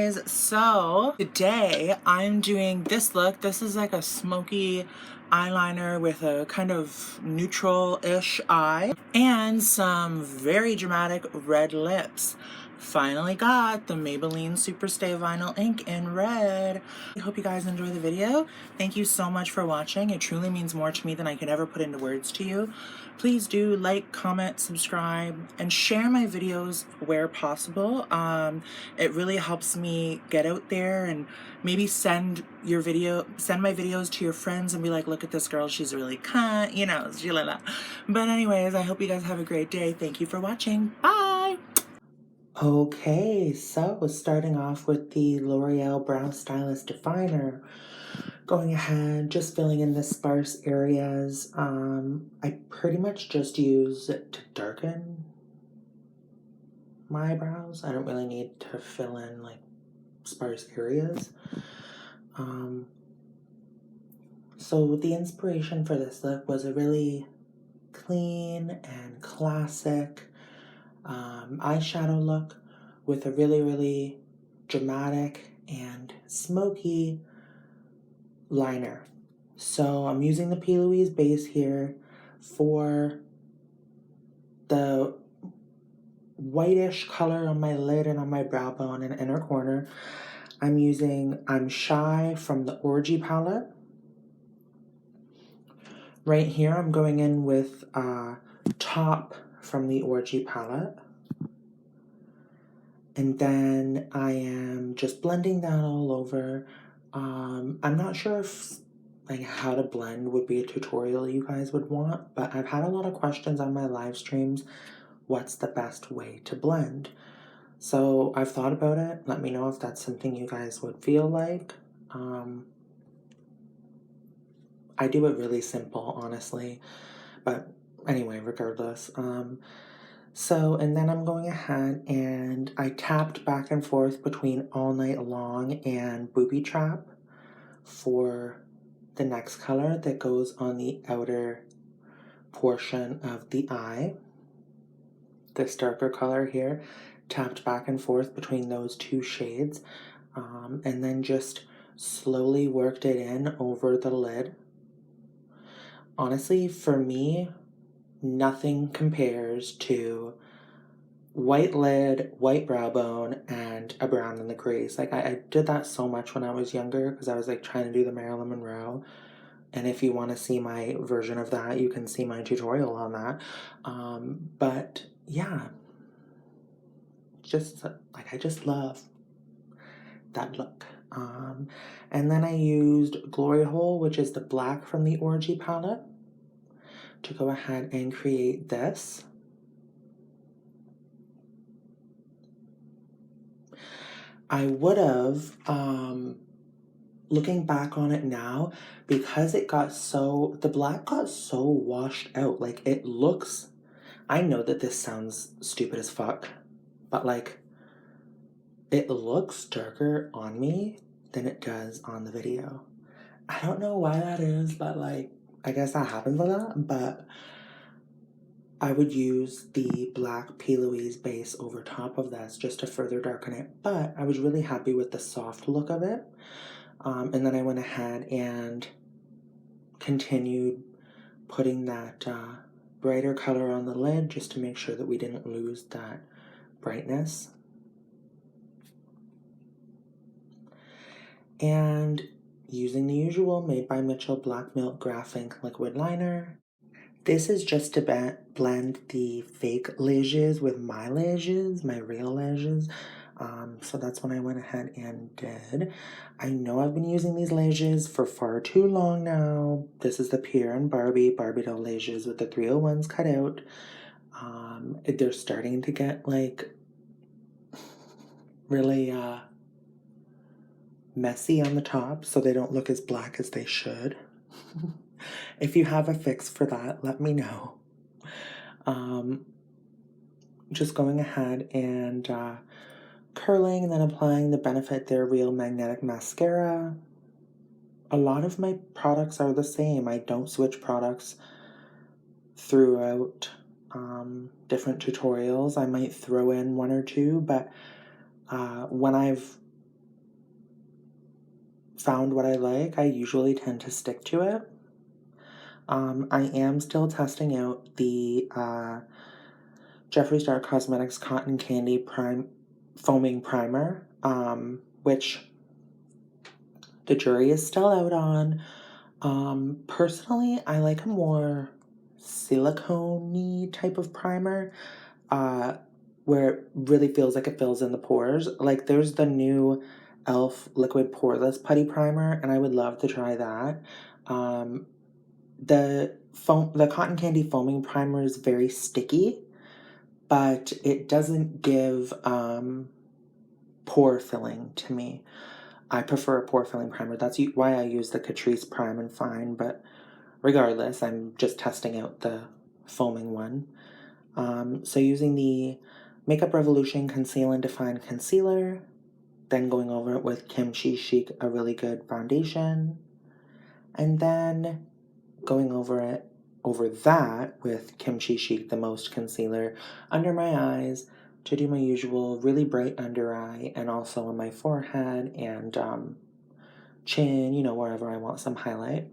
guys, so today I'm doing this look. This is like a smoky eyeliner with a kind of neutral-ish eye and some very dramatic red lips. Finally got the Maybelline Super Stay Vinyl Ink in red. I hope you guys enjoy the video. Thank you so much for watching. It truly means more to me than I could ever put into words to you. Please do like, comment, subscribe, and share my videos where possible. It really helps me get out there and maybe send my videos to your friends and be like, look at this girl, she's really cunt, you know, she like that. But anyways, I hope you guys have a great day. Thank you for watching. Bye! Okay, so starting off with the L'Oreal Brow Stylist Definer. Going ahead, just filling in the sparse areas. I pretty much just use it to darken my eyebrows. I don't really need to fill in like sparse areas. So the inspiration for this look was a really clean and classic eyeshadow look with a really dramatic and smoky liner. So I'm using the Louise Base here for the whitish color on my lid and on my brow bone and inner corner. I'm using I'm Shy from the Orgy palette. Right here I'm going in with Top from the Orgy palette. And then I am just blending that all over. I'm not sure if like how to blend would be a tutorial you guys would want, but I've had a lot of questions on my live streams. What's the best way to blend? So I've thought about it. Let me know if that's something you guys would feel like. I do it really simple, honestly. But anyway, regardless. And then I'm going ahead and I tapped back and forth between All Night Long and Booby Trap for the next color that goes on the outer portion of the eye. This darker color here, tapped back and forth between those two shades, and then just slowly worked it in over the lid. Honestly, for me, nothing compares to white lid, white brow bone, and a brown in the crease. Like, I did that so much when I was younger because I was like trying to do the Marilyn Monroe. And if you want to see my version of that, you can see my tutorial on that. But yeah, just like I just love that look. And then I used Glory Hole, which is the black from the Orgy palette, to go ahead and create this. I would have, looking back on it now, because the black got so washed out, like it looks, I know that this sounds stupid as fuck, but like, it looks darker on me than it does on the video. I don't know why that is, but like, I guess that happens a lot, but I would use the black P. Louise base over top of this just to further darken it, but I was really happy with the soft look of it. And then I went ahead and continued putting that brighter color on the lid just to make sure that we didn't lose that brightness. And using the usual Made by Mitchell Black Milk Graph Ink liquid liner. This is just to blend the fake lashes with my lashes, my real lashes. So that's what I went ahead and did. I know I've been using these lashes for far too long now. This is the Pierre and Barbie doll lashes with the 301s cut out. They're starting to get like really messy on the top, so they don't look as black as they should. If you have a fix for that, let me know. Just going ahead and curling and then applying the Benefit They're Real Magnetic Mascara. A lot of my products are the same. I don't switch products throughout different tutorials. I might throw in one or two, but when I've found what I like, I usually tend to stick to it. I am still testing out the Jeffree Star Cosmetics Cotton Candy Foaming Primer, which the jury is still out on. Personally, I like a more silicone-y type of primer, where it really feels like it fills in the pores. Like, there's the new e.l.f. Liquid Poreless Putty Primer, and I would love to try that. The Cotton Candy Foaming Primer is very sticky, but it doesn't give pore filling to me. I prefer a pore filling primer. That's why I use the Catrice Prime and Fine, but regardless, I'm just testing out the foaming one. So using the Makeup Revolution Conceal and Define Concealer, then going over it with Kimchi Chic, a really good foundation, and then going over that with Kimchi Chic, the Most Concealer, under my eyes to do my usual really bright under eye, and also on my forehead and chin, you know, wherever I want some highlight.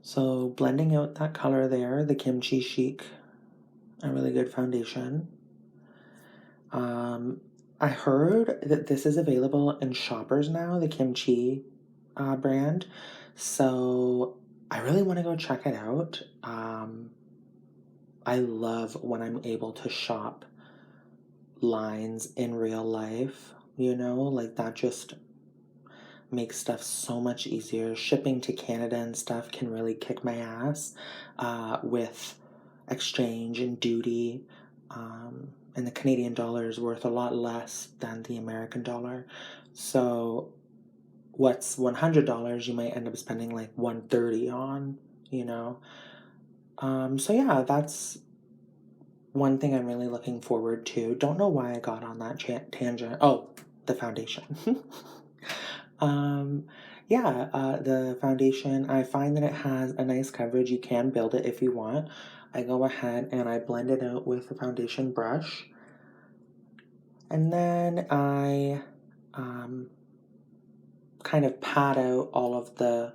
So blending out that color there, the Kimchi Chic, a really good foundation. I heard that this is available in Shoppers now, the Kimchi brand. So I really want to go check it out. I love when I'm able to shop lines in real life, you know, like that just makes stuff so much easier. Shipping to Canada and stuff can really kick my ass with exchange and duty. And the Canadian dollar is worth a lot less than the American dollar. So what's $100, you might end up spending like $130 on, you know. So yeah, that's one thing I'm really looking forward to. Don't know why I got on that tangent. Oh, the foundation. The foundation, I find that it has a nice coverage. You can build it if you want. I go ahead and I blend it out with the foundation brush. And then I kind of pat out all of the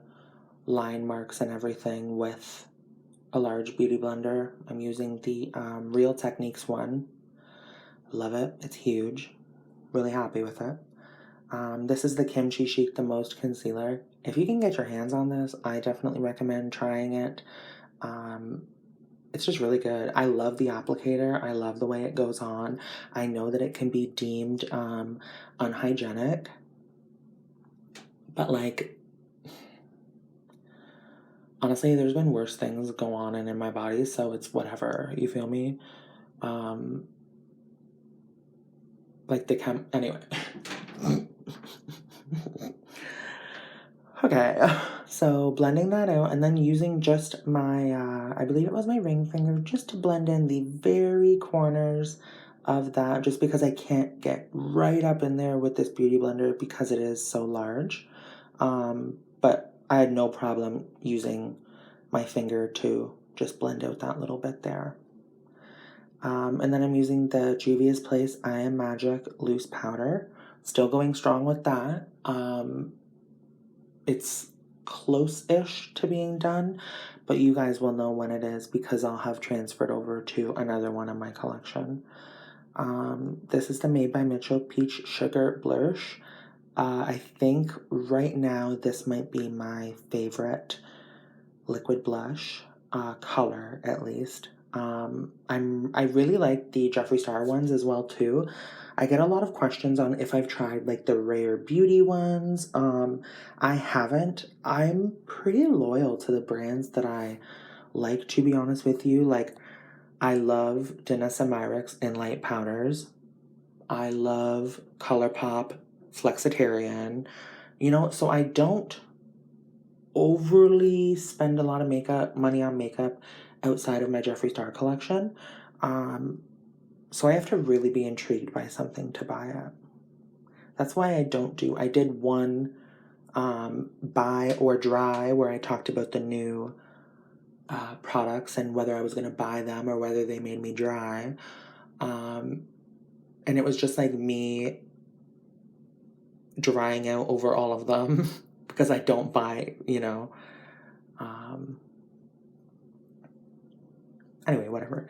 line marks and everything with a large beauty blender. I'm using the Real Techniques one. Love it. It's huge. Really happy with it. This is the Kimchi Chic, the Most Concealer. If you can get your hands on this, I definitely recommend trying it. It's just really good. I love the applicator. I love the way it goes on. I know that it can be deemed unhygienic, but like, honestly, there's been worse things go on in my body, so it's whatever. You feel me? Like anyway. Okay, so blending that out and then using just my, I believe it was my ring finger, just to blend in the very corners of that, just because I can't get right up in there with this beauty blender because it is so large. But I had no problem using my finger to just blend out that little bit there. And then I'm using the Juvia's Place I Am Magic Loose Powder. Still going strong with that. It's close-ish to being done, but you guys will know when it is because I'll have transferred over to another one in my collection. This is the Made by Mitchell Peach Sugar Blursh. I think right now this might be my favorite liquid blush, color at least. I really like the Jeffree Star ones as well too. I get a lot of questions on if I've tried like the Rare Beauty ones. I haven't. I'm pretty loyal to the brands that I like, to be honest with you. Like, I love Danessa Myricks Enlight powders. I love Colourpop Flexetarian. You know, so I don't overly spend a lot of money on makeup outside of my Jeffree Star collection. So I have to really be intrigued by something to buy it. That's why I did one buy or dry where I talked about the new products and whether I was going to buy them or whether they made me dry. And it was just like me drying out over all of them because I don't buy, anyway, whatever.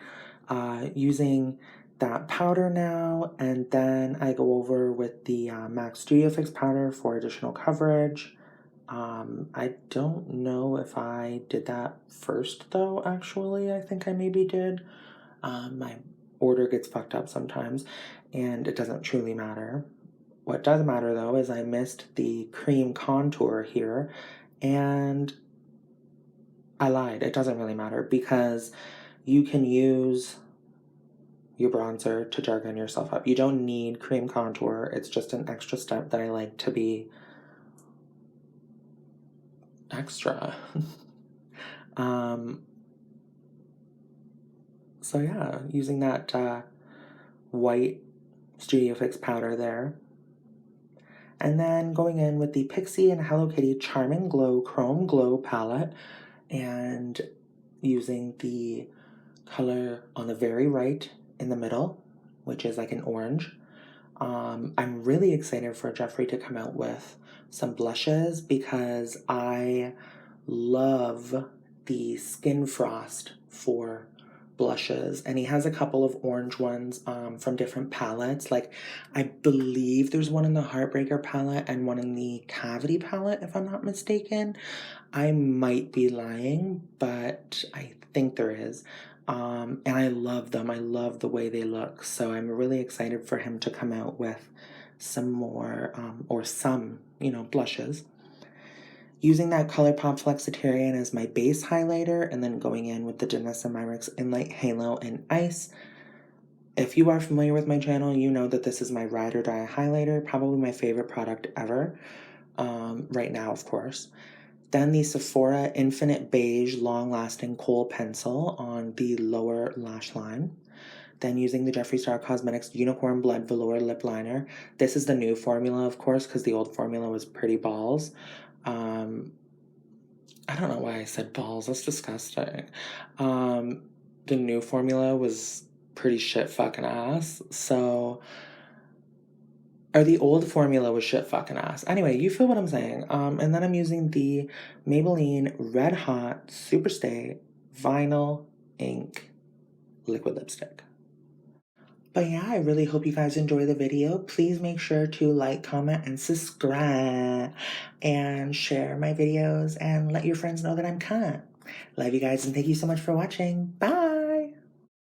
Using that powder now, and then I go over with the MAC Studio Fix powder for additional coverage. I don't know if I did that first though, actually. I think I maybe did. My order gets fucked up sometimes, and it doesn't truly matter. What does matter though is I missed the cream contour here, and I lied. It doesn't really matter because you can use your bronzer to darken yourself up. You don't need cream contour. It's just an extra step that I like to be extra. So yeah, using that white Studio Fix powder there. And then going in with the Pixie and Hello Kitty Charming Glow Chrome Glow palette and using the color on the very right in the middle, which is like an orange. I'm really excited for Jeffree to come out with some blushes because I love the Skin Frost for blushes, and he has a couple of orange ones from different palettes. Like, I believe there's one in the Heartbreaker palette and one in the Cavity palette, if I'm not mistaken. I might be lying, but I think there is. And I love them. I love the way they look. So I'm really excited for him to come out with some more, or some, blushes. Using that Colourpop Flexetarian as my base highlighter, and then going in with the Danessa Myricks Enlight Halo in Ice. If you are familiar with my channel, you know that this is my ride or die highlighter, probably my favorite product ever, right now, of course. Then the Sephora Infinite Beige Long Lasting Kohl Pencil on the lower lash line. Then using the Jeffree Star Cosmetics Unicorn Blood Velour Lip Liner. This is the new formula, of course, because the old formula was pretty balls. I don't know why I said balls. That's disgusting. The new formula was pretty shit fucking ass. So, or the old formula was shit fucking ass. Anyway, you feel what I'm saying. And then I'm using the Maybelline Red Hot Superstay Vinyl Ink Liquid Lipstick. But yeah, I really hope you guys enjoy the video. Please make sure to like, comment, and subscribe. And share my videos and let your friends know that I'm kind. Love you guys and thank you so much for watching. Bye!